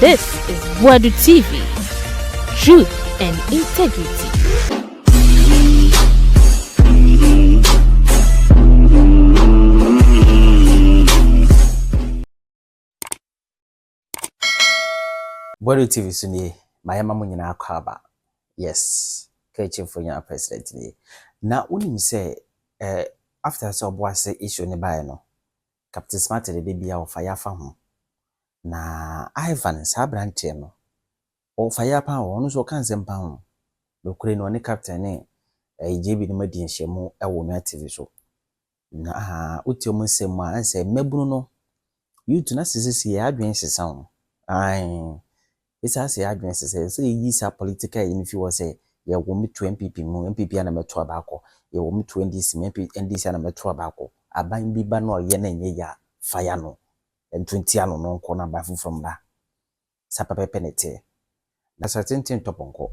This is Wadu TV. Truth and integrity. Wadu TV suni mayama munyina akwaba. Yes. Kechi mfonya president ni. Na unim say after so boase issue ne bae no. Captain Smart de bibia ofaya fa ho. Na Ivan Sabranche no. Ofaya pa ho no so kan sempa ho. Lokure no ne captain ne JB ne madi nhyiamu ewo no TV so. Na uti omusem a anse mabunu no. Youth na sisi ya adwen sesa ho. Ai it's as a advance says, so you are political in if you was a you will meet 2 MPP, MPP and a metro tobacco, you will meet 20 MP and this and a metro tobacco. A buying biba no yen and ya fire no and 20 ano no corner by from that. Sapa penete. That's a 10 top uncle.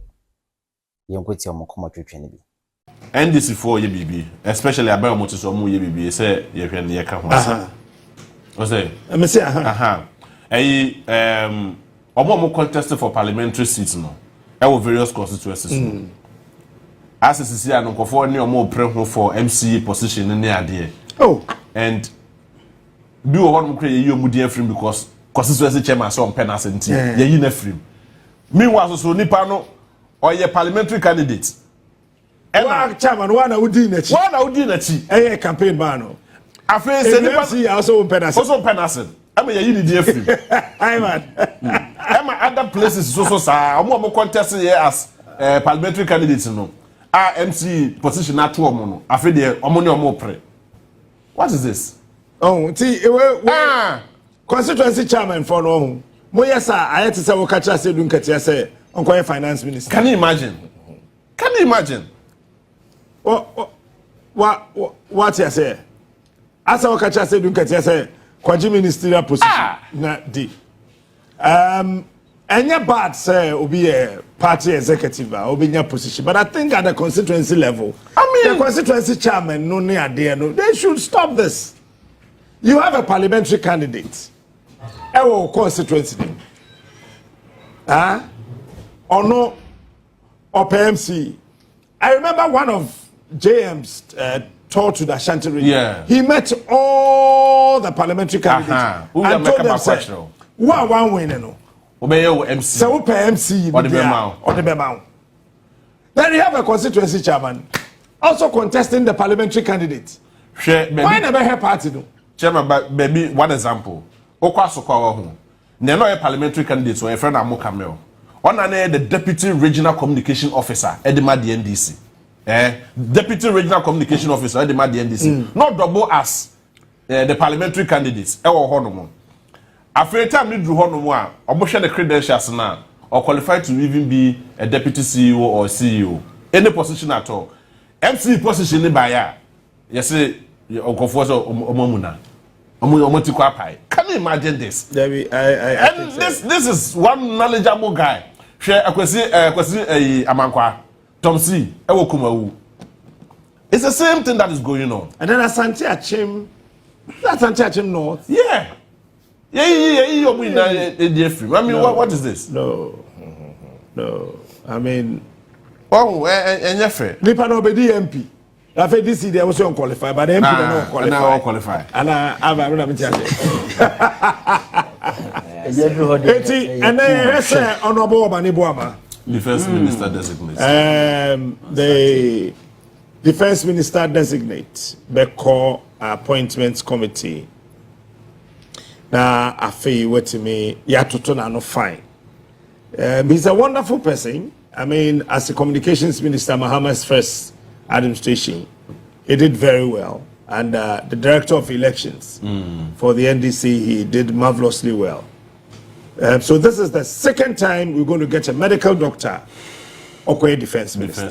You go to your more training. And this is for your BB, especially about motor so more BB, say you can hear come. What's it? I may say, Omo contested for parliamentary seats no. There various constituencies. As a CC and for any more pre for MCA position in the idea. Oh, and do one create you mudia frame because constituency chairman so on penas and yeah you frame. Meanwhile so nipa no or your parliamentary candidate. And chairman one wudi na chi. One wudi na chi. Eh campaign ban no. Afa say nipa also on penas. Also penas. I'm a you frame. I man. Other places so sa omo contest here as parliamentary candidates no MC position at two no afi de omo pre. What is this? Oh, see constituency chairman for no mo yes I had to say we catch say dun katia say onko finance minister. Can you imagine? Can you imagine? What you say? Asa we catch say dun katia say kwaji ministerial position na di any bad say obi a party executive obi nya position, but I think at the constituency level, the constituency chairman no near there no, they should stop this. You have a parliamentary candidate, ewo constituency, or no, or PMC. I remember one of JM's tour to the Ashanti region. Yeah. He met all the parliamentary candidates and told them, say, one winner no. Obey MC. So PMC or the Bemau. Then you have a constituency chairman also contesting the parliamentary candidate. Why never have party no? Chairman, but maybe one example. Okwaso kwa ho. Ne no a parliamentary candidate so a friend Amo Camel. One na the deputy regional communication officer at the NDC. Deputy regional communication officer at the NDC. Not double as the parliamentary candidates. Ewo ho no mo. After time we drew hono a omo the credentials na or qualified to even be a deputy CEO or CEO. Any position at all. MC position ni baya. Yes, okofo so omomuna. Omotikwa pai. Can you imagine this? And this is one knowledgeable guy. Share akwesi amankwa. Tom C. Ewo kumawu. It's the same thing that is going on. And then Asante Achim. That's Asante Achim North. Yeah. Yeah. I mean, what is this? No. I mean, oh, and your friend. Nipa no be MP. I think this they also unqualified, but the MP not qualified. Now qualified. And I'm not and then say Honorable Obanibuama, Defense Minister designate. The Defense Minister designate the core appointments committee. Na afi wetimi yatoto na no fine. He's a wonderful person. I mean, as the communications minister, Mahama's first administration, he did very well. And the director of elections for the NDC, he did marvelously well. So this is the second time we're going to get a medical doctor, Okoye defense minister.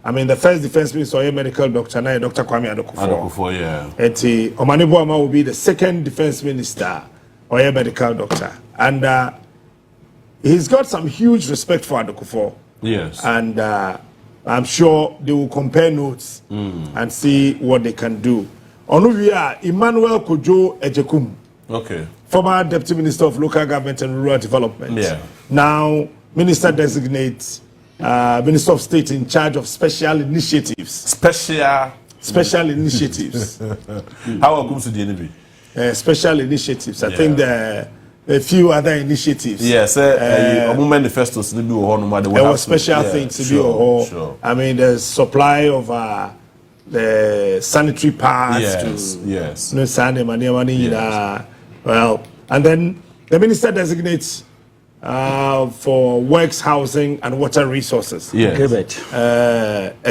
I mean, the first defense minister, a medical doctor, now Dr. Kwame Adokufo. Yeah. Eti Omanibuama will be the second defense minister or a medical doctor. And he's got some huge respect for Adokufo. Yes. And I'm sure they will compare notes and see what they can do. Onuvia Emmanuel Kojo Ejekum. Okay. Former Deputy Minister of Local Government and Rural Development. Yeah. Now, Minister Designate, Minister of State in charge of special initiatives. Special initiatives. How comes to the enemy? Special initiatives. I think there are a few other initiatives. Yes, manifestos. There were special things to do. Sure. I mean, the supply of the sanitary pads yes. Well, and then the minister designates for works, housing, and water resources. Yes. Gilbert.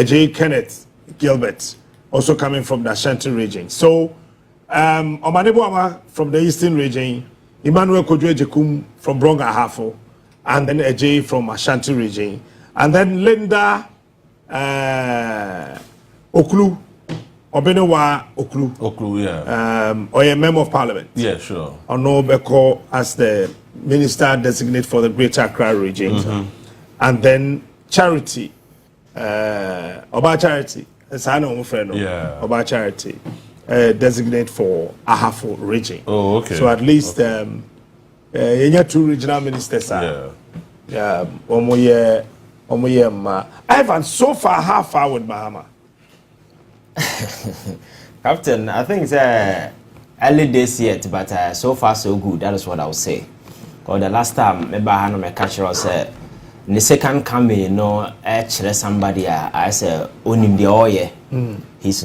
J. Kenneth Gilbert, also coming from the Ashanti region. So, Omanebuama from the Eastern region, Emmanuel Kodwe Jekum from Bronga Hafo, and then J from Ashanti region, and then Linda Oklu, Obenewa Oklu. Oklu, yeah. Or a member of parliament. Yeah, sure. Ono Beko as the minister designate for the Greater Accra region. And then Charity, Oba Charity, yeah. Oba Charity, designate for Ahafo region. Oh, okay. So at least you have 2 regional ministers. Yeah. Ivan, so far, how far with Mahama? Captain, I think it's early days yet, but so far so good. That is what I would say. Because the last time, maybe I had my catcher said, the second coming, you know, actually somebody I said, own the oil. He's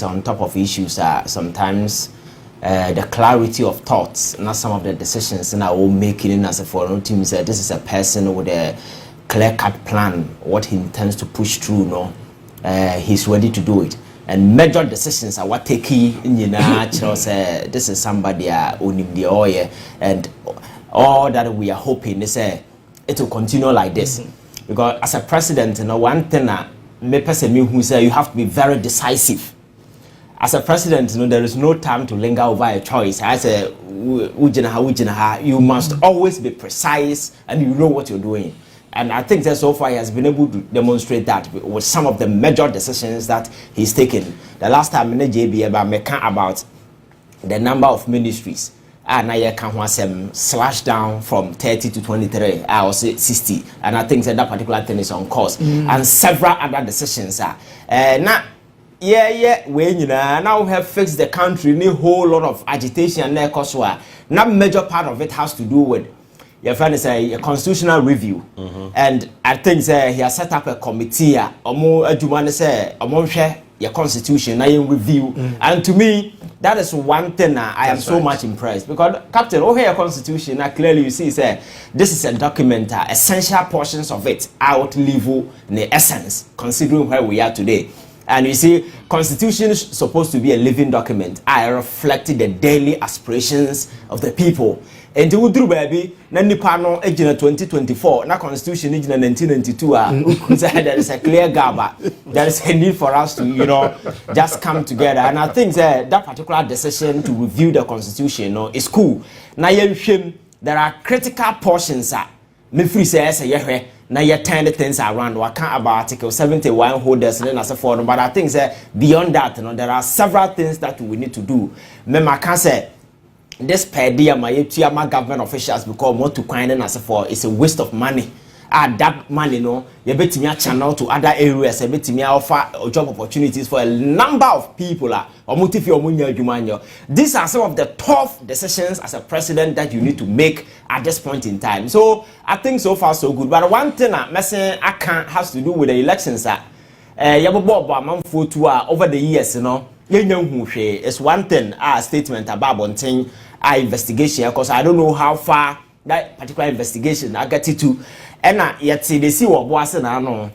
on top of issues. Sometimes the clarity of thoughts, not some of the decisions, and I will make it in as a foreign team. This is a person with a clear-cut plan, what he intends to push through. No, he's ready to do it. And major decisions are what take in this is somebody owning the oil, and all that we are hoping is it will continue like this. Because as a president, you know, one thing me person who say you have to be very decisive. As a president, you know, there is no time to linger over a choice. I say you must always be precise and you know what you're doing. And I think that so far he has been able to demonstrate that with some of the major decisions that he's taken. The last time in the JB about the number of ministries, and I can slash down from 30 to 23, I was 60, and I think that particular thing is on course. And several other decisions are now. When you know now we have fixed the country, need a whole lot of agitation and cause now major part of it has to do with your friend is a constitutional review, and I think he has set up a committee. Your constitution, review, and to me that is one thing I am so much impressed because Captain, your constitution now clearly you see this is a document, essential portions of it outlive the essence considering where we are today. And you see, constitution is supposed to be a living document. I reflected the daily aspirations of the people. And to do baby, Nani Pano, 2024, na constitution in 1992. There is a clear gap. There is a need for us to, you know, just come together. And I think that particular decision to review the constitution, you know, is cool. Now there are critical portions. Me free says now you turn the things around. We can't about Article 71 holders and as a forum. But I think that beyond that, you know, there are several things that we need to do. I can say this per day my government officials because more to coin as a for it's a waste of money. That money, you know, you bet me a channel to other areas, you bet me offer job opportunities for a number of people. These are some of the tough decisions as a president that you need to make at this point in time. So I think so far so good. But one thing I can't has to do with the elections. Over the years, you know, it's one thing statement about one thing investigation because I don't know how far that particular investigation I get it to. And yet they see what was no.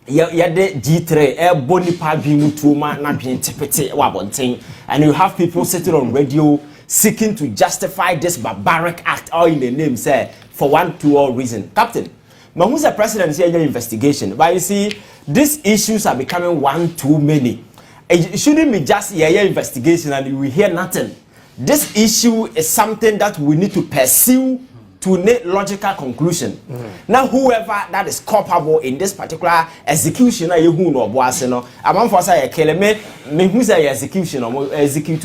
The G3 boni pa bimu tuma na bien tipete wabonting, and you have people sitting on radio seeking to justify this barbaric act all in the name say for one two or reason. Captain, but who's the president here investigation? But you see, these issues are becoming one too many. It shouldn't be just investigation and we hear nothing. This issue is something that we need to pursue to a logical conclusion. Now, whoever that is culpable in this particular execution, I'm for say me who's a execution or execute.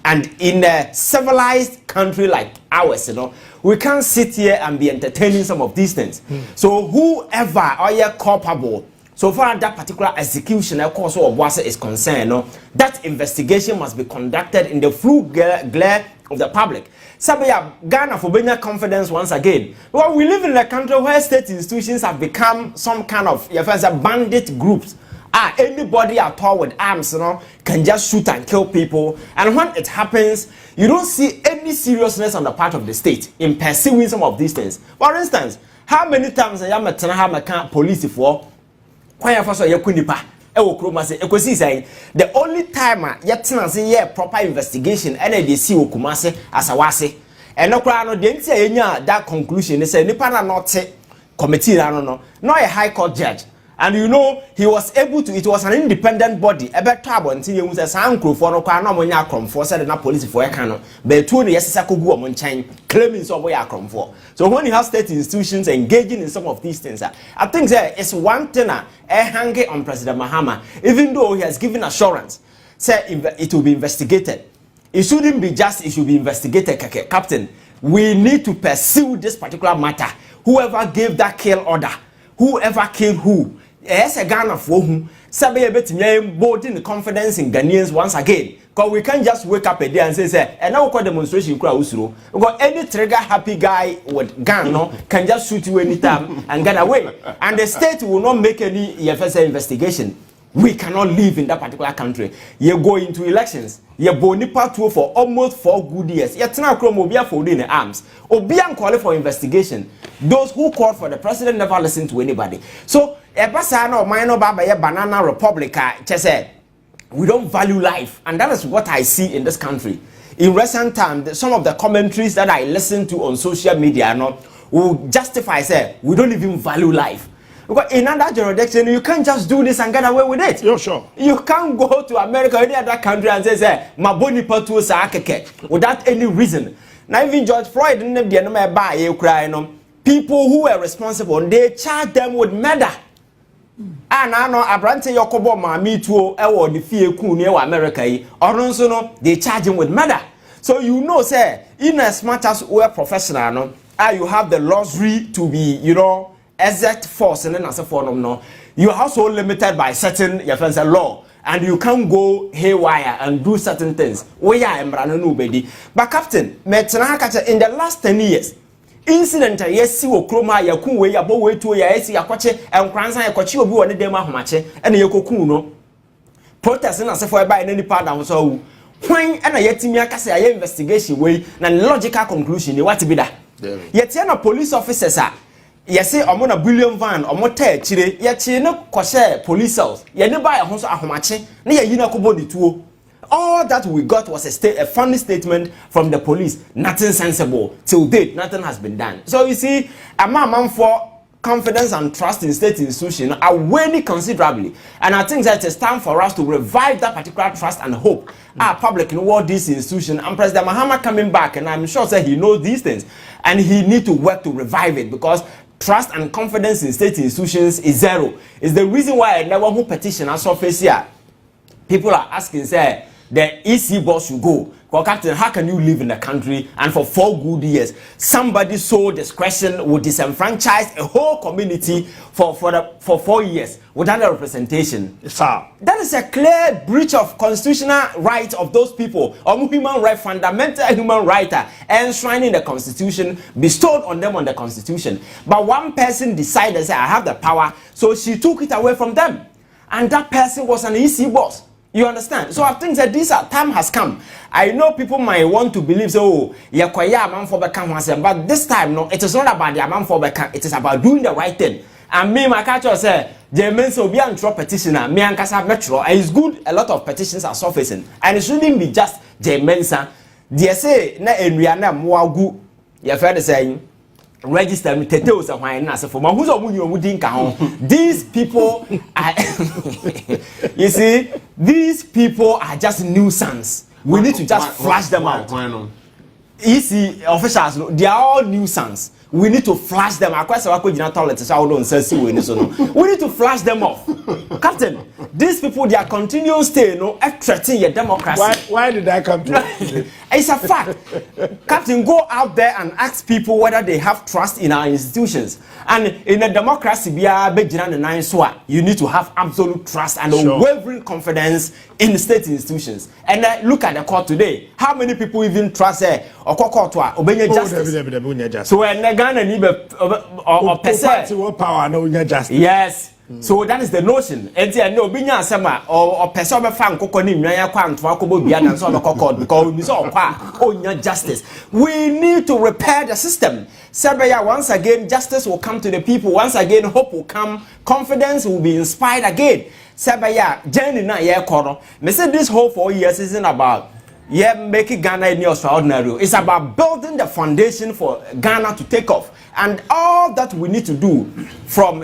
And in a civilized country like ours, you know, we can't sit here and be entertaining some of these things. So whoever are culpable, so far that particular execution, of course, of what is concerned, no, that investigation must be conducted in the full glare of the public. Sabaya Ghana for being confidence once again. Well, we live in a country where state institutions have become some kind of bandit groups. Anybody at all with arms, you know, can just shoot and kill people. And when it happens, you don't see any seriousness on the part of the state in pursuing some of these things. For instance, how many times I am a police for? The only time yet proper investigation and they see Okumase as a wase. And no crowd no that conclusion is a nipa not committee no a high court judge. And you know, he was able to, it was an independent body. Ebe trouble until he was a sound crew for no car, no money for said na police for a cano. But two years ago, go on chain, claiming some way for. So when you have state institutions engaging in some of these things, I think there is one thing hanging on President Mahama, even though he has given assurance, say it will be investigated. It shouldn't be just, it should be investigated, Captain. We need to pursue this particular matter. Whoever gave that kill order, whoever killed who, yes, a Ghana for whom, Sabi a bit boarding the confidence in Ghanaians once again. Because we can't just wake up a day and say, and now call demonstration crowd. Because any trigger happy guy with gun can just shoot you anytime and get away. And the state will not make any EFSA investigation. We cannot live in that particular country. You go into elections. You boni part 2 for almost 4 good years. You tell Kromobia for in the arms. Obian call for investigation. Those who called for the president never listen to anybody. So, Ebasano, Minor Baba, Banana Republica, said, we don't value life. And that is what I see in this country. In recent times, some of the commentaries that I listen to on social media will justify, say, we don't even value life. Because in another jurisdiction, you can't just do this and get away with it. You're sure. You can't go to America or any other country and say, Maboni Patu Sakeke, without any reason. Now, even George Floyd didn't be a buy you cry. People who were responsible, they charge them with murder. And I know Abrante Yokobo Mami too, or the fear coon near America, or also no, they charge him with murder. So you know, sir, in as much as we're professional, you have the luxury to be, you know, exact force and then as a form no, you are also limited by certain law, and you can't go haywire and do certain things. We are nobody. But Captain, in the last 10 years, incident yes wo kroma ya kun we ya bo we to ya esi akwache enkransan ya kwache obi woni dem ahomache ene yekokun no protest na sefo e ba ene nipa da so wu hwan ena yetimi akase ya investigation we na logical conclusion ni what be da yetie na police officers yesi omo na billion van omo ta chire ye chi ne kwose police cells ye ne ba ya ho so ahomache ne ye yina kobo ni tuo. All that we got was a funny statement from the police. Nothing sensible. Till date, nothing has been done. So you see, a man for confidence and trust in state institutions are waning considerably. And I think that it's time for us to revive that particular trust and hope. Our public know what this institution and President Mahama coming back, and I'm sure that he knows these things. And he needs to work to revive it because trust and confidence in state institutions is zero. It's the reason why I never who petition and surface here. People are asking, say, the EC boss should go. Well, Captain, how can you live in the country and for 4 good years, somebody so discretion would disenfranchise a whole community for 4 years without a representation? Sir. That is a clear breach of constitutional rights of those people, or human right, fundamental human right, enshrining the constitution, bestowed on them on the constitution. But one person decided, say, I have the power, so she took it away from them. And that person was an EC boss. You understand? So I think that this time has come. I know people might want to believe so. But this time, no, it is not about the amount for Beckham. It is about doing the right thing. And me, my catcher say, James will be a petitioner. Me and Casa Metro. It's good. A lot of petitions are surfacing, and it shouldn't be just James. They say na Enriana Mwagu. You've heard saying. Register me teteos and why not for my who's a these people are you see, these people are just nuisance. We need to just flash them out. You see, officials, they are all nuisance. we need to flash them. I quite say toilet so I don't say we need to flash them off. Captain, these people they are continuing stay threatening your democracy. Why did I come to It's a fact. Captain, go out there and ask people whether they have trust in our institutions. And in a democracy, you need to have absolute trust and unwavering confidence in the state institutions. And look at the court today. How many people even trust or court to obey justice? So when Ghana need or power, no justice. Yes. So that is the notion. And no binya sama or person be fan kokoni nwanya kwa ntwa kobo bia na so be kokod because we so kwa onya justice. We need to repair the system. Sabaya, once again justice will come to the people. Once again hope will come. Confidence will be inspired again. Sabaya, journey na ye kono. Me say this whole 4 years isn't about making Ghana any extraordinary. It's about building the foundation for Ghana to take off. And all that we need to do from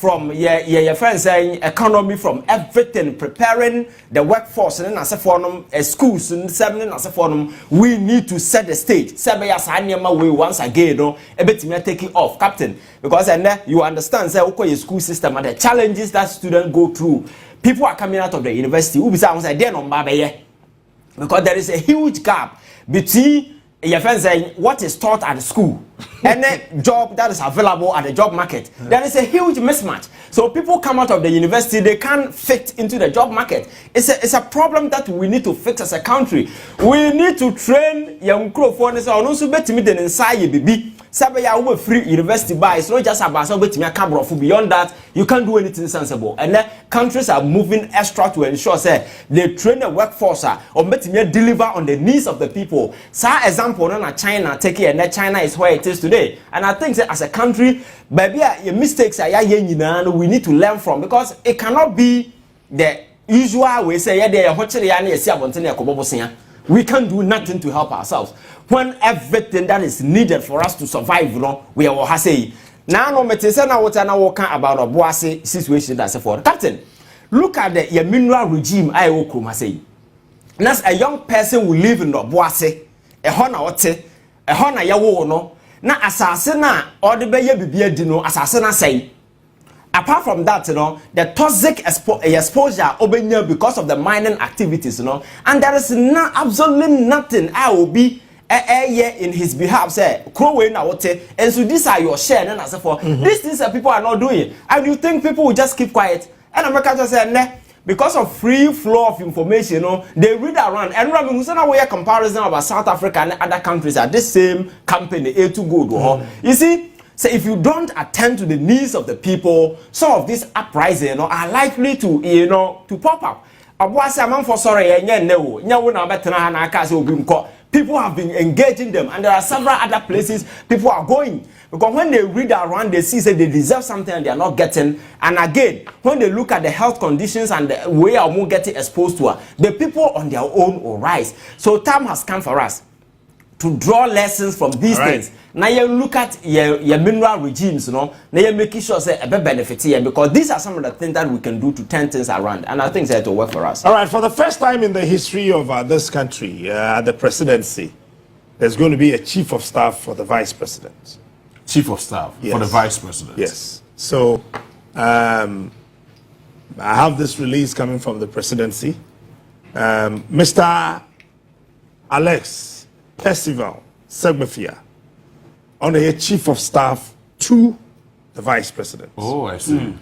from your friends saying economy, from everything, preparing the workforce and as a forum, schools and seven as a forum, we need to set the stage. We once again, a bit me take it off, Captain, because you understand, say, okay, school system and the challenges that students go through. People are coming out of the university who be saying they're not because there is a huge gap between your friends saying what is taught at the school and the job that is available at the job market. There is a huge mismatch. So people come out of the university, they can't fit into the job market. It's a problem that we need to fix as a country. We need to train young crew for this. Also, better me than inside baby. Sabaya over free university buy. It's not just about somebody to camera. Beyond that, you can't do anything sensible. And then countries are moving extra to ensure say they train the workforce or better deliver on the needs of the people. So example, na China take it, and China is where it is today. And I think that as a country, baby, your mistakes are we need to learn from, because it cannot be the usual way say we can't do nothing to help ourselves when everything that is needed for us to survive, we are say. Now no matter say now what I know about a bossy situation that's for Captain. Look at the mineral regime I will say. That's a young person who live in the bossy, a honor yawo no. Na asasena or the baby dino asasena say. Apart from that, the toxic exposure obenya because of the mining activities, and there is absolutely nothing I will be in his behalf. Say, and so these are your share. And as for these things that people are not doing, and you think people will just keep quiet? And America just said, because of free flow of information, they read around. And remember, we saw a comparison about South Africa and other countries at this same company, A2 Good. You see. So if you don't attend to the needs of the people, some of these uprisings are likely to to pop up. People have been engaging them, and there are several other places people are going, because when they read around, they see that they deserve something and they are not getting. And again, when they look at the health conditions and the way I'm getting exposed to the people on their own will rise. So time has come for us to draw lessons from these things. Now you look at your mineral regimes, now you're making sure say a benefit here, because these are some of the things that we can do to turn things around, and I think that will work for us. All right, for the first time in the history of this country, the presidency, there's going to be a chief of staff for the vice president. Chief of staff for the vice president. Yes. So I have this release coming from the presidency. Mr. Alex Percival Segbefia, on the chief of staff to the vice president. Oh, I see.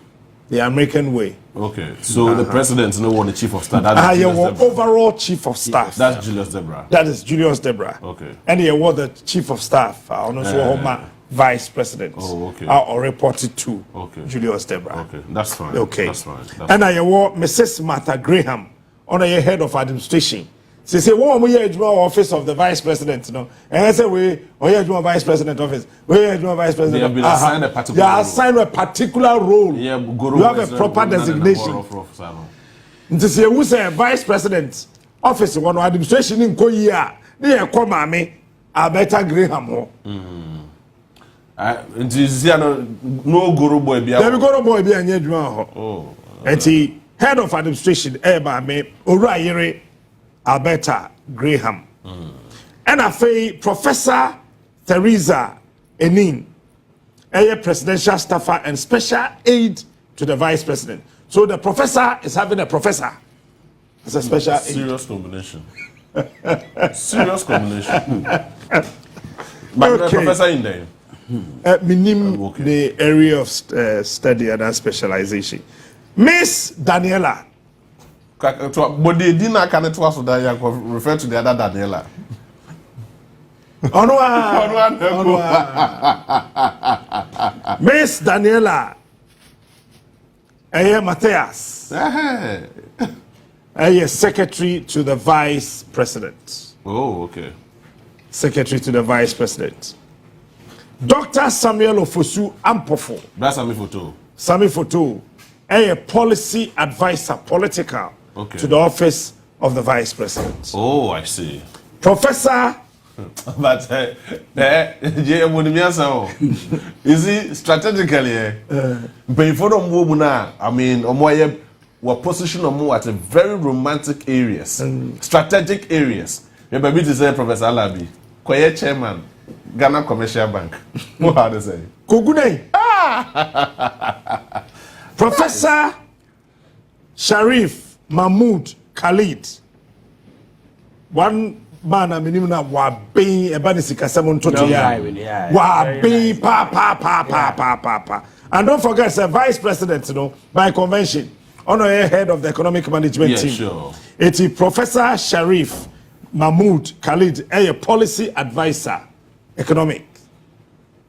The American way. Okay, so the president no one the chief of staff. That's overall chief of staff. That's Julius Debra. That is Julius Debra. Okay. And he was the chief of staff. Vice president. Oh, okay. Or reported to Julius Debra. Okay, that's fine. Okay, that's fine. And I was Mrs. Martha Graham, on the head of administration. She said, "What we are office of the vice president, and I said, "We are vice president office. We are vice president." They have been assigned a particular role. Assigned a particular role. Yeah, you have a proper designation. To say who say vice president office one administration in Korea, they are come me a better Graham. No guru boy be. There we go boy be anya adwuma ho. And he head of administration ba me Orayere Alberta Graham. And I say Professor Theresa Enin, a presidential staffer and special aide to the vice president. So the professor is having a professor as a special aide. Serious combination. Serious combination. But the professor in there. Minim the area of study and specialization. Miss Daniela. But they didn't can it was that refer to the other Daniela. Miss Daniela. Matthias. Secretary to the vice president. Oh, okay. Secretary to the vice president. Dr. Samuel Ofosu Ampofo. That's Sami Photo. Sami Photo. A policy advisor, political, to the office of the vice president. Oh, I see. Professor. But is it strategically? Before I mean, we're positioned at a very romantic areas, strategic areas. Maybe to say Professor Alabi, Koye chairman, Ghana Commercial Bank. What how to say? Kogune. Professor Sharif Mahmoud Khalid. One man I mean na wa ben e ba ne sikasem ntoto ya. Wa ben pa. And don't forget the vice president, by convention, on head of the economic management team. Sure. It's Professor Sharif Mahmoud Khalid, a policy advisor, economic,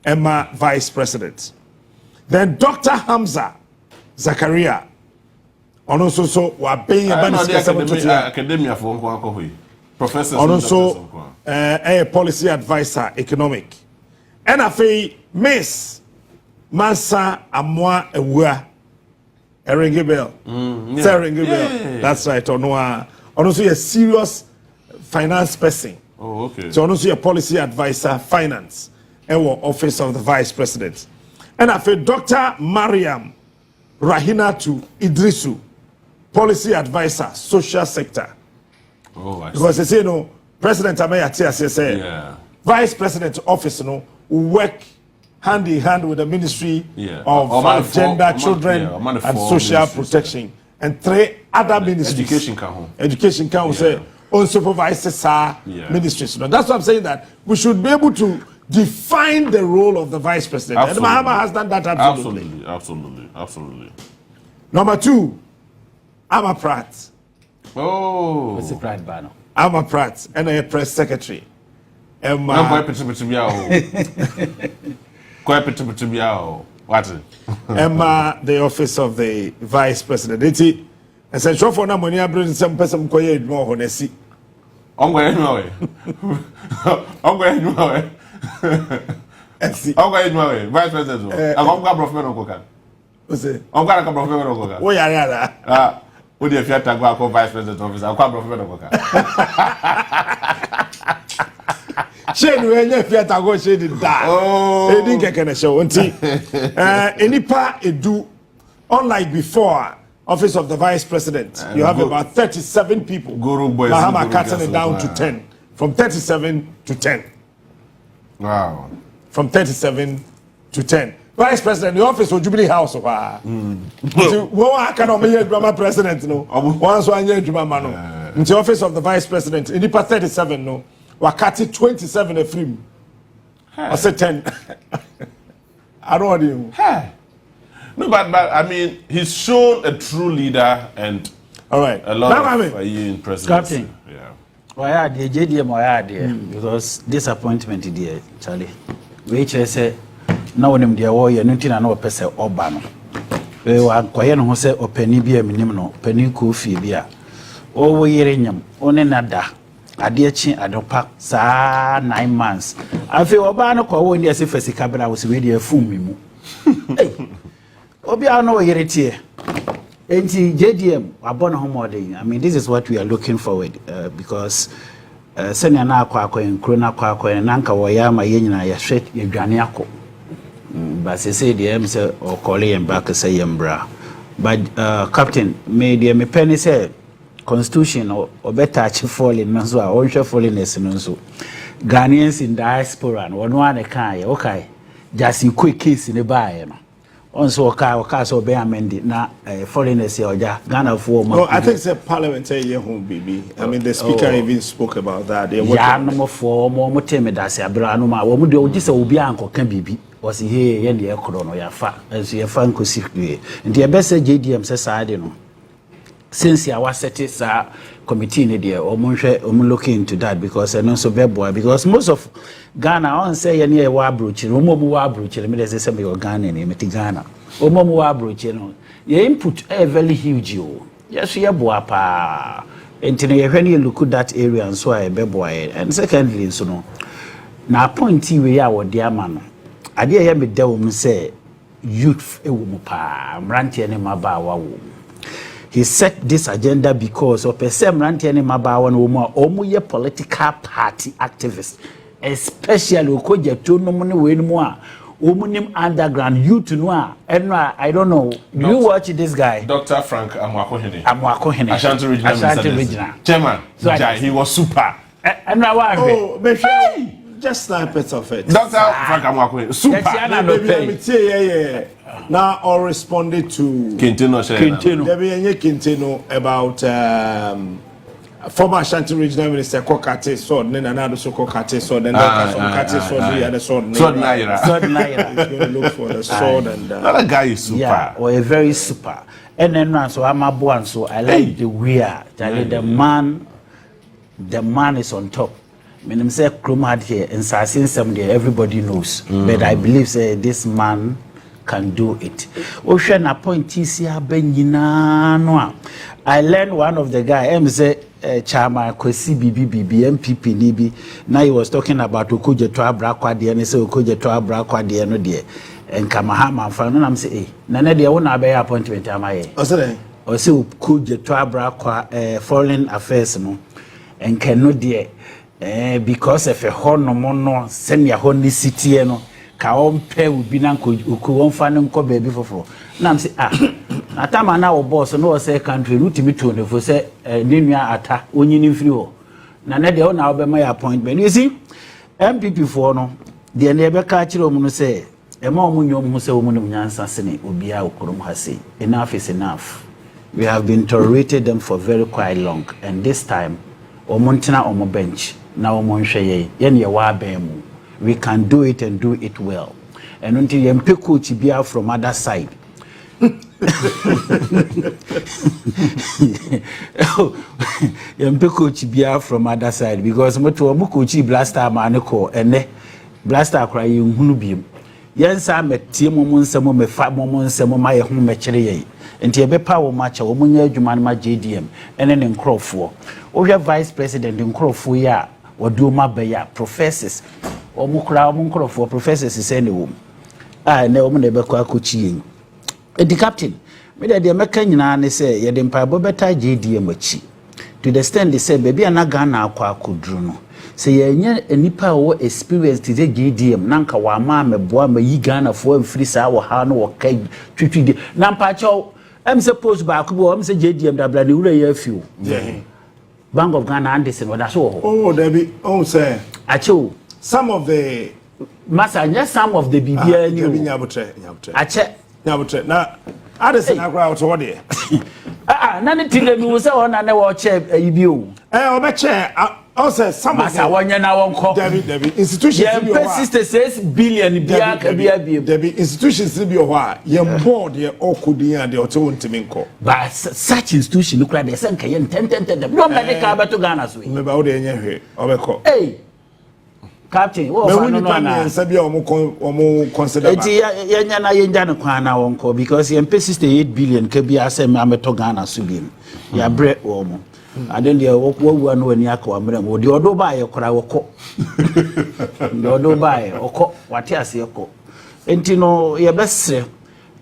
Emma vice president. Then Dr. Hamza Zakaria, on also academia for professor. On also a policy advisor, economic. And I say Miss Mansa Amwa Ewa Eringe Bell. That's right. On also a serious finance person. Oh, okay. So also a policy advisor, finance, and office of the vice president. And I feel Dr. Mariam Rahinatu Idrisu, policy advisor, social sector. Oh, I see. Because they say, President Amayati say, vice president office, work hand in hand with the Ministry of Gender, Children, and Social Protection, and 3 other ministries. Education Council say unsupervised ministries. That's why I'm saying that we should be able to define the role of the vice president. Absolutely. And Mahama has done that absolutely. Absolutely. Number 2, Kwasi Pratt. Oh. Kwasi Pratt Bano. Kwasi Pratt, and a press secretary. Emma, the office of the vice president. And said, "Show for now, money. I bring some person who is more honest." I'm going to vice president. I'm going to professor Okoka. I'm going to professor Okoka. Oh yeah. What if you have to go vice president office? I'm going to professor Okoka. Shade when you feel to go shade that. Oh. They didn't get show. Any part do unlike before. Office of the vice president. You have about 37 people. Mahama cutting it down to 10. From 37 to 10. Wow. From 37 to 10. Vice president, the office of Jubilee House. What can I drama president? No. Once 1 year drama. No. In the office of the vice president, in the 37, no. Wakati 27 a film. I said 10. I don't want you. No, but I mean, he's shown a true leader and all right. A lot of in presidency. Captain. Why are the JDM why because disappointment there, Charlie. Which I say now when they war you nothing no person obano. We were quiet no say openi bi eminim no openi kofi bia. O wo yere nyam one nada. Ade chi adopa saa 9 months. Afi obano kwa wo ndi ase fasika bra wo se we dey fum mi mu. Obi ano yere tie. Enti JDM abona homoding. I mean this is what we are looking forward because senior na akwa enkro na akwa na nka wo ya ma ye nyina ya hwet yedwane akọ. But say the em say or call him back say yembra. But captain me the me penny say constitution or better achieve falling no so a onhwe fallingness no so Ghanaians in diaspora no one one can okay just in quick case in the buy no also oka so be amend na foreigners here oja Ghana for no I think it's a parliamentary year home baby I mean the speaker even spoke about that ya no for mo teme da se abra no ma wo mu de oji se obi ankoka bibi was here ye de ekro no ya fa enso ye fa nkosi hwe nti e be se JDM se saade no since I was set is committee in there or looking into that because I know so boy because most of Ghana on say any wa brooch no mo wa brooch me dey say me Ghana ni me Ghana o mo wa brooch no your input very huge o yes ye boa pa enti ye hwe ne look that area and so I be boy and secondly so no na point we ya wo de ama no ade ye me da wo mu say youth e wo mu pa mrantie ne maba wa wo. He set this agenda because of Ranti and Mabawan Omu ye political party activists, especially Okoja to no money win more. Umunim underground youth noir. And I don't know. Do you watch this guy? Dr. Frank Amwakohene. Ashanti Regional. Chairman. So he was super. And now hey! Just snippets of it. Dr. Frank Amwakohene. Super. Yeah. Now, I responded to Quintino. About former Ashanti Regional Minister Kokate Sword, then another so Kokate Sword, then Kokate Sword, the other sword. Sword Naira. He's going to look for the sword and that guy is super. Yeah, or a very super. And then so I'm a boy, so I like the weird. The man is on top. When I'm say Krumad here and Sassin someday everybody knows, but I believe say this man can do it. Ocean appointees here benina no. I learned one of the guy say Chama Kwasi MPP nibi. Now he was talking about Okoje to Abrakwa de and say Okoje to Abrakwa de no de. And Kamahama fan and I'm say eh na de won abey appointment amaye. O say Okoje to Abrakwa foreign affairs no. And can no de because if a hono mono send ya honi city no ka ompe ubi na nko wonfa ne nko baby foforo na am say atama na wo boss no say country rutimi to ne fo say nenua ata onyini mfiri ho na ne de na wo be my appointment you see MPP for no de ne be ka kire omu no say e ma omu nyom ho say omu no nyansa sene obi a okrom ha say enough is enough. We have been tolerated them for very quite long and this time omuntina omu bench na omunhwe ye ne wa bemu. We can do it and do it well. And until you pick coach bia from other side. You pick coach bia from other side because moto omu coach blaster maniko ene blaster cry hunu biem. Yensa metie momo nsemo mefa momo nsemo ma ye hu mekire ye. Enti ebepa wo matcha wo munya adwuma na JDM ene ne nkrofo. Ohwe vice president nkrofo ya wadu mabeya professors omukura omunkrofo professors send wo na omu na be kwa kochi the captain me de meka nyina ne say ye de mpabo beta JDM achi to the extent they say baby na Ghana akwa akoduru no say ye nya enipa wo experience to JDM nanka wa ma meboa ma yi Ghana fo amfiri sa wo ha no wo kai twitwidi na mpa chaw am suppose ba ko bo am say JDM da bla ne wura ye afiu Bank of Ghana Anderson what that's all. Oh Debbie say acho some of the Master, just some of the BBN you Ache now Addison agra to what there. None till me was on and I watch you. Obeche also some of one now on Debbie institutions 66 billion Debbie institutions be a while. Your board your okudi and the Otominko. But such institution look like the same 10 no medical but to Ghana's way. About the hey Captain, what consider because you pay 68 billion can be as a Ghana Subim. Ya bread woman. I don't know what one when Yako Amram would you do buy or cry or cook. You do buy or cook what yes, you cook. And you know, your best say,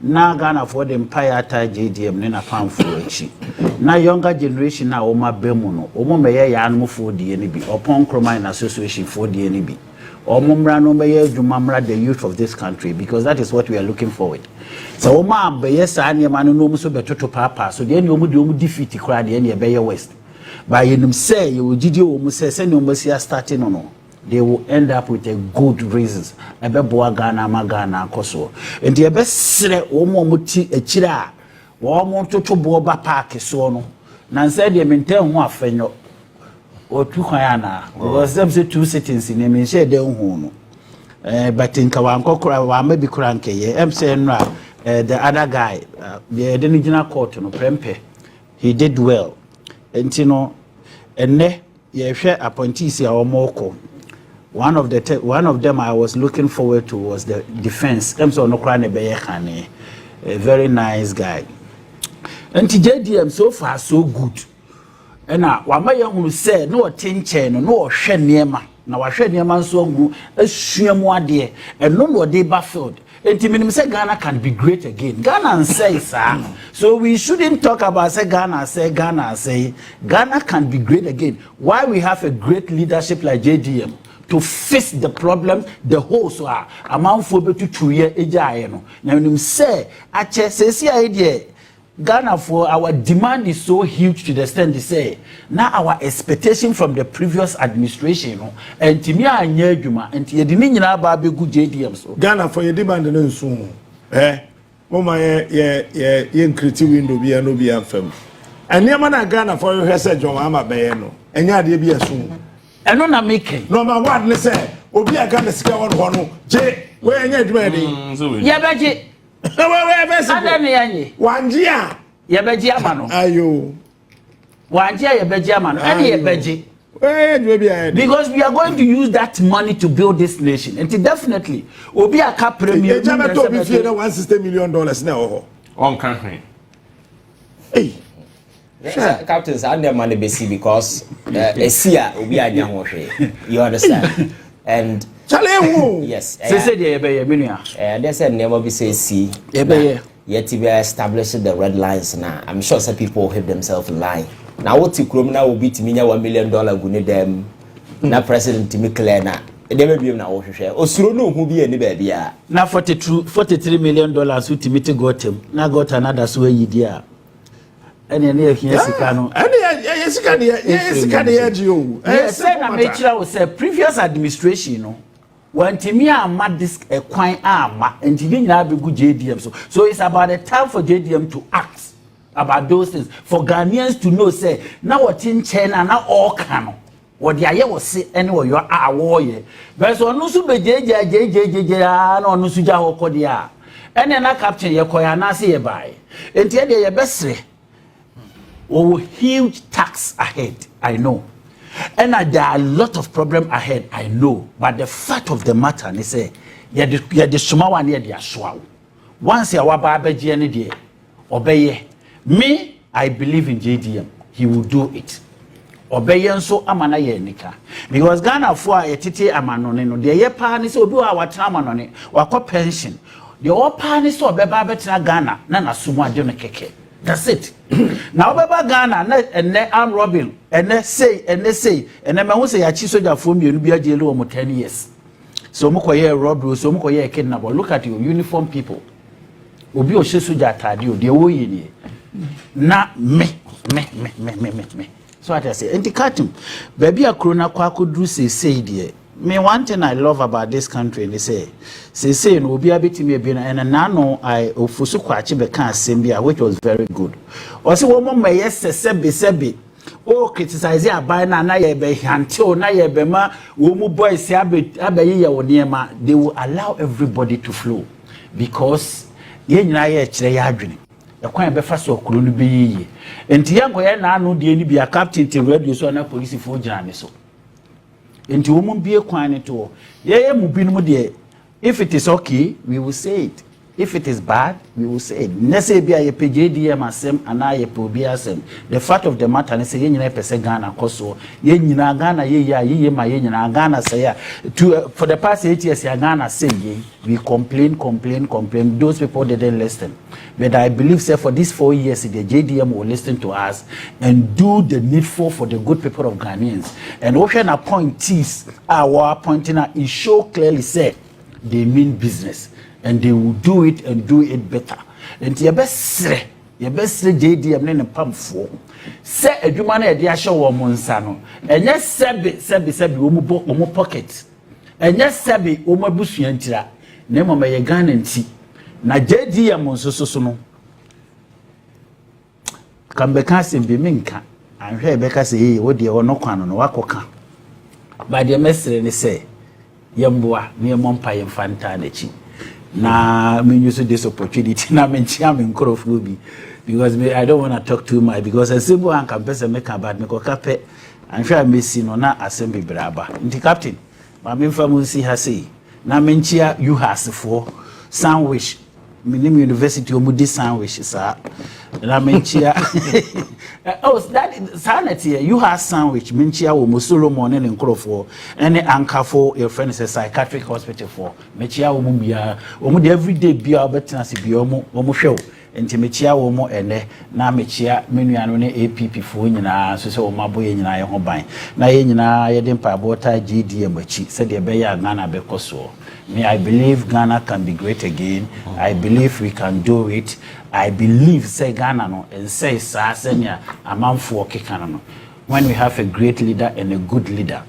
now Ghana for the empire tie JDM, Nina pound for a cheap. Now younger generation now Oma Bemuno, Oma Maya Yanmo for the NB, or Poncromine Association for the NB, or Mumrano Maya Jumamra, the youth of this country, because that is what we are looking forward. So Oma Bayes and Yamano so better to Papa, so then you would defeat the crowd in your Bayer West. By him say you would almost say send your mercy starting on. they will end up with a good reasons. Ebe boa Ghana ma Ghana koso. Enti ebe sre omo muti echira omo toto bo ba park so no. Na nse de maintain ho afenyo. O tu kwan na because them say 2 sittings in me share de hu no. But in Kawankokura wa maybe Kuranke ye em say no the other guy the original court no prempe he did well. Enti no enne ye hwe appointees ya omoko. One of them I was looking forward to was the defense. Em so no kra ne be ye a very nice guy. Enti JDM so far so good. Ena wamaye hunu se no otinche no ohwe niema na wahwe niema nso hu asuamu ade eno no de bafield enti minim say Ghana can be great again. Ghana say sir. So we shouldn't talk about say Ghana say Ghana can be great again. Why we have a great leadership like JDM to face the problem the whole so amount for betu 2 year ejaye no na minim say ache say idea Ghana for our demand is so huge to the extent they say now our expectation from the previous administration no and timi anya adwuma and ye de ni nyina ba be gu JDM so Ghana for your demand no nso mama ye nkriti window bia no bia fam eniema na Ghana for your say John Mahama be no enya de bia so eno na make number 1 ne say obi aga na sika won ho no je we enya adwuma de ye beje adani yanyi wanjia ye beji amano ayo wanjia ye beji amano any ye beji because we are going to use that money to build this nation and definitely obi aka premier e jama to be fie na $160 million na ho on kan hwen hey captains and their money be see because esia obi anya ho hwe you understand and chale yes say dey ebe ye menua they said never be say see ebe ye yet to be established the red lines now. I'm sure some people hit themselves lie. Now what tikrom na will be to me $1 million gune them na president to me clear na e dey be na wo hwehwe osuro no hu bi ani ba bia na $43 million who timiti got him na got another so yi dia ene ne ehia sika no ene sika ne ya ji o say na me kira wo say previous administration no wantimi ama this kwan ama ntimi nyina be gu JDM so it's about the time for JDM to act about those things for Ghanaians to know say na what in China na all can what dia ye wo se ene wo yo awo ye but so no so be jeje na no so ja ho kodia ene na captain ye koya na se ye bai enti e de ye besre huge tax ahead I know. And there are a lot of problems ahead, I know. But the fact of the matter is say, you the suma one year, the once you are baby any day, obey me. I believe in JDM. He will do it. Obey so amana ye nika. Because Ghana for a titi amanonino, the year panis will do our tramanoni or pension. The all panis or bebabetina Ghana, nana suma keke. That's it. Now baba Ghana and arm robin and they say and then me say ya chi soja for me no bia jelo mo 10 years. So mo koye robbery so mo koye kidnap. Look at you uniform people. Obi o she soja atade o de wo yi ni. Na me. So what I say antikatum baby akrona kwa kodru say de me one thing I love about this country they say no obi abetimi ebi na and nano I ofusu kwachi be kan asembia which was very good. O say wo mama yes sebe o criticize abai na ye be hante na ye be ma wo mu boys abayi ye wo niema they will allow everybody to flow because ye nyina ye kire ya adwene ekwan be fa so okuru no be yiye enti ye ngoye na anu de ni bia captain te radio so na police fo gina ne so enti wo mum bie kwan ne to ye mu binum de if it is okay we will say it if it is bad we will say it nese bia ye PJDM asem ana ye obi asem the fact of the matter ne say ye nyina pese Ghana koso ye nyina Ghana ye ma ye nyina Ghana say ya for the past 8 years ya Ghana say ye we complain those people didn't listen but I believe say for these 4 years the JDM will listen to us and do the needful for the good people of Ghanaians and ocean appointees our appointing it show clearly say they mean business and they will do it and do it better. And the best ye besre JDM ne pamfo se adwuma na ye de ahye wo mo nsa no enye sebe wo mu pocket enye sebe wo mabusua ntira na mama ye Ghana nti na JDM nsoso no kambeka sembe minka anhwe beka se yi wo de wo no kwano no wakoka ba de mesre ne se yemboa ne mompa yemfanta na chi na me use this opportunity na me chia me nkrofo bi because I don't want to talk too much because a simple and can person make about me ko kape anhwe amesi no na assembly braba nti captain ma me famu si ha sei na me chia you hasefo sandwich minim university omudi sandwich sa na me chia oh that sanity you have sandwich me chia wo mo Solomon ne nkrofo any anchor for your friend is a psychiatric hospital for me chia wo mo bia wo mo everyday bia obetina se bia wo mo hwe enti me chia wo mo ene na me chia menuano ne APP fo nyina so se wo maboye nyina ye ho ban na ye nyina ye de mpa bota GDM achi se de be ya Ghana be koso me I believe Ghana can be great again. I believe we can do it. I believe say Ghana no and say sa senya amanfo kekana no when we have a great leader and a good leader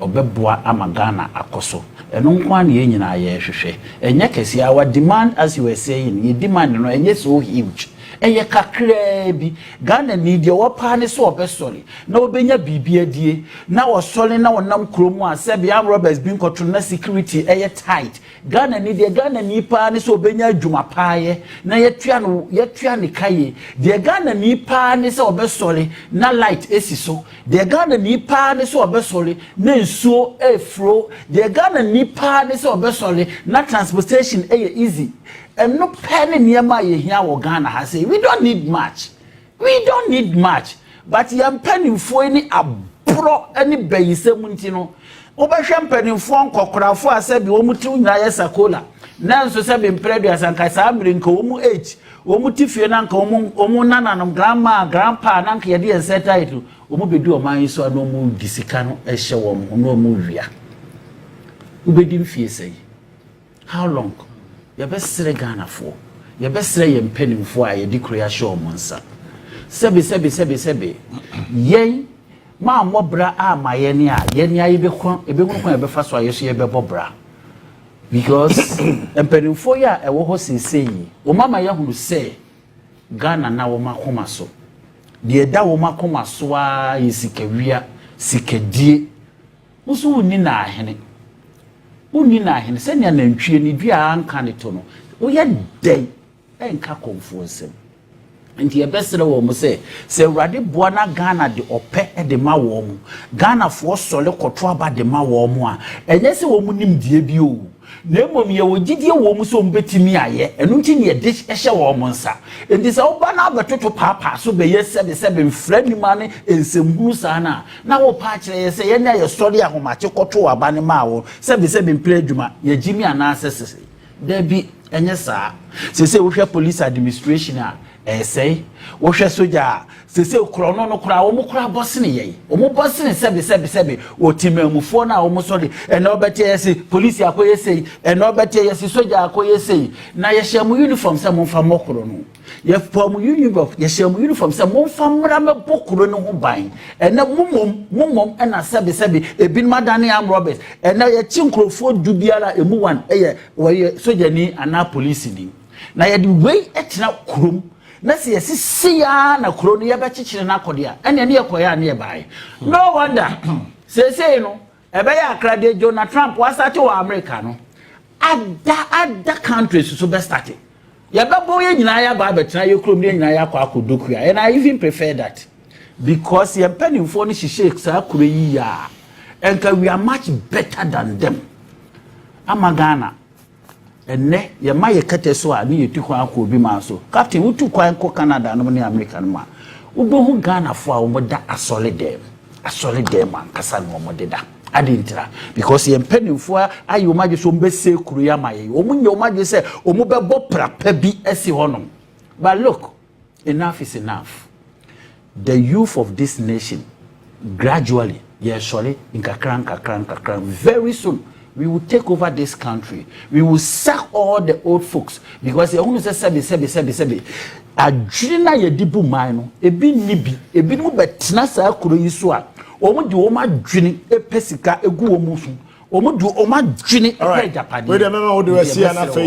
obeboa ama Ghana akoso eno nkwa na ye nyina ye hwehwe enye kese our demand as you were saying ye demand no enye so huge eye kakra bi Ghana need ye wopa ne so obesori na obenya bibia die na wosori na wonam kromu a se bia robbers bin control na security eye tight Ghana need ye Ghana ni pa ne so obenya adwuma paaye na ye tua ne kaye de Ghana ni pa ne so obesori na light esiso de Ghana ni pa ne so obesori na nsuo efro de Ghana ni pa ne so obesori na transportation eye easy and no penny near my here or Ghana has say we don't need much. But you penny for any pro any base muntino. Over champagne for cocra for a sabi omutu na sakola. Nanso sabi impredia and Casabrin comu H. Omutifia omu nana grandpa nanka yadi and set title. Omubidu o man so no mu disicano a show no movie. Ubedim fie say. How long? Your best Ghana for your best yem penny for a decree show monsa. Sebi. Yea, ma mobra my yenia be fast why you see a bebra. Because and penny for ya a wohos is saying, O Mama Yahu say Ghana now Makoma so. The da Makoma soa is sikeria, sikedi. Musu nina hene. Unina hin senya na ntwie ni dua anka ne to no wo ye den enka konfuonsem nti ye besere wo mo se urade boa na Ghana de ope de ma wo mu Ghana fo sole koto aba de ma wo mu a enye se wo mu nim die bi o na emom ye wo gidie wo mu so mbetimi aye enu nti ne de ehye wo mo nsa nti se wo ba na abetoto papa so be ye sebe mfrani mane ensemhu sa na wo pa kire ye se ye na ye sori ahomache koto aba ne ma wo sebe mple adwuma ye gimi ana asese da bi enye sa se wo hwe police administration a say wo hwe soja se krono no kra wo mu kra boss ne ye wo mu boss ne sebe wo timamufo na wo mu sori ene obete yesi police akoye sei ene obete yesi soja akoye sei na ye hye mu uniform se mo fa mokro no ye form uniform ye hye mu uniform se mo fa mra me bokro no ho ban ene mumom ena sebe ebin madane am Robert ene ye chinkrofo dubiara emu wan eye wo ye soja ni ana police ni na ye di wey etina krom na se yesi ya na kro no ye be chichire na akode a ene ne yekoya na ye bae no wonder say no ebe ya akrade Donald Trump was start to America no other countries so be start ye be boye nyina ya ba betra ye krom ne nyina ya kwa akodoku ya and I even prefer that because ye penifo no shishake sa kro yi ya enka we are much better than them amagana enne ye ma ye kete so a ne yetu kwa akọ obi ma so captain wutu kwa ko Canada no ne America no ma ubehu Ghana fo a wo da asole dem an kasa no mo de da adintra because ye mpanimfo ayi omaje so mbese kuru ya maye omunye omaje se omubebo prapa bi esi honom but look enough is enough the youth of this nation gradually ye surely in kakran very soon we will take over this country. We will sack all the old folks because they only say sebi. Adwina ye dibu mine ebi nibi ebi no betina saa kuro yi so a omo de omo adwini epesika egu omo so omo de omo adwini e japade. We dey remember what we see na